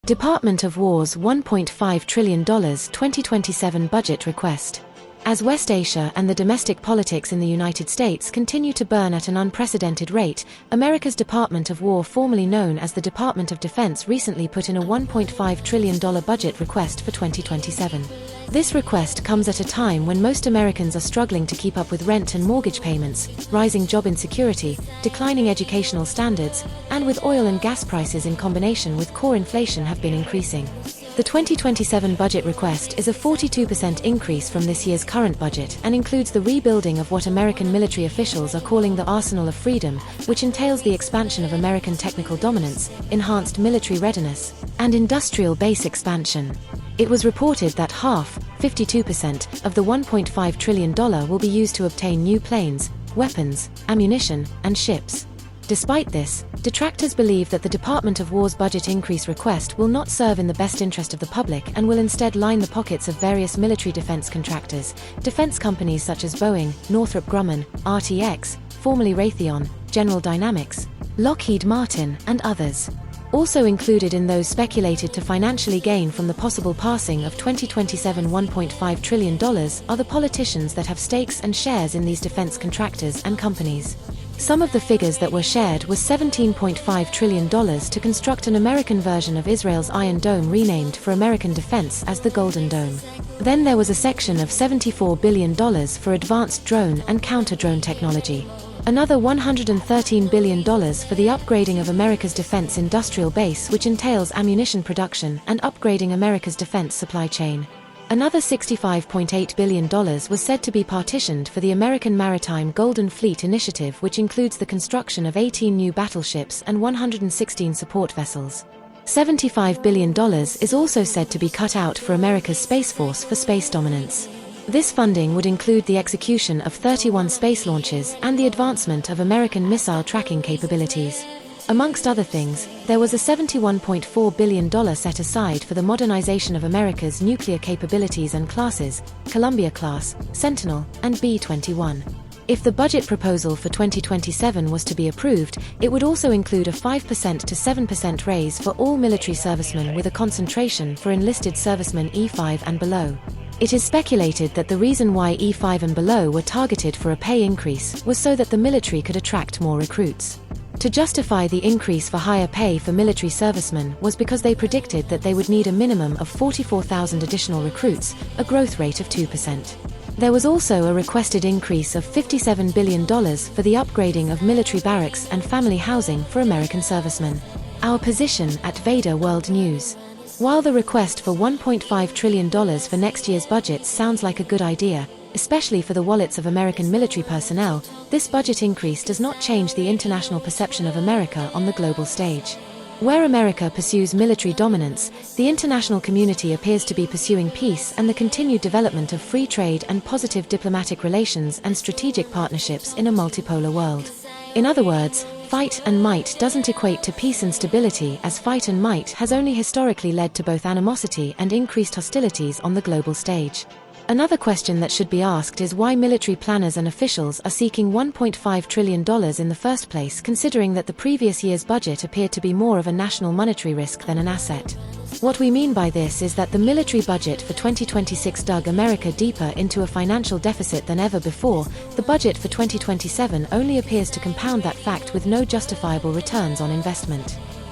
Department of War's $1.5 trillion 2027 budget request. As West Asia and the domestic politics in the United States continue to burn at an unprecedented rate, America's Department of War, formerly known as the Department of Defense, recently put in a $1.5 trillion budget request for 2027. This request comes at a time when most Americans are struggling to keep up with rent and mortgage payments, rising job insecurity, declining educational standards, and with oil and gas prices in combination with core inflation have been increasing. The 2027 budget request is a 42% increase from this year's current budget and includes the rebuilding of what American military officials are calling the Arsenal of Freedom, which entails the expansion of American technical dominance, enhanced military readiness, and industrial base expansion. It was reported that half, 52%, of the $1.5 trillion will be used to obtain new planes, weapons, ammunition, and ships. Despite this, detractors believe that the Department of War's budget increase request will not serve in the best interest of the public and will instead line the pockets of various military defense contractors, defense companies such as Boeing, Northrop Grumman, RTX, formerly Raytheon, General Dynamics, Lockheed Martin, and others. Also included in those speculated to financially gain from the possible passing of 2027 $1.5 trillion are the politicians that have stakes and shares in these defense contractors and companies. Some of the figures that were shared was $17.5 trillion to construct an American version of Israel's Iron Dome, renamed for American defense as the Golden Dome. Then there was a section of $74 billion for advanced drone and counter-drone technology. Another $113 billion for the upgrading of America's defense industrial base, which entails ammunition production and upgrading America's defense supply chain. Another $65.8 billion was said to be partitioned for the American Maritime Golden Fleet Initiative, which includes the construction of 18 new battleships and 116 support vessels. $75 billion is also said to be cut out for America's Space Force for space dominance. This funding would include the execution of 31 space launches and the advancement of American missile tracking capabilities. Amongst other things, there was a $71.4 billion set aside for the modernization of America's nuclear capabilities and classes, Columbia-class, Sentinel, and B-21. If the budget proposal for 2027 was to be approved, it would also include a 5% to 7% raise for all military servicemen, with a concentration for enlisted servicemen E5 and below. It is speculated that the reason why E5 and below were targeted for a pay increase was so that the military could attract more recruits. To justify the increase for higher pay for military servicemen was because they predicted that they would need a minimum of 44,000 additional recruits, a growth rate of 2%. There was also a requested increase of $57 billion for the upgrading of military barracks and family housing for American servicemen. Our position at VEDA World News. While the request for $1.5 trillion for next year's budget sounds like a good idea, especially for the wallets of American military personnel, this budget increase does not change the international perception of America on the global stage. Where America pursues military dominance, the international community appears to be pursuing peace and the continued development of free trade and positive diplomatic relations and strategic partnerships in a multipolar world. In other words, fight and might doesn't equate to peace and stability, as fight and might has only historically led to both animosity and increased hostilities on the global stage. Another question that should be asked is why military planners and officials are seeking $1.5 trillion in the first place, considering that the previous year's budget appeared to be more of a national monetary risk than an asset. What we mean by this is that the military budget for 2026 dug America deeper into a financial deficit than ever before. The budget for 2027 only appears to compound that fact with no justifiable returns on investment.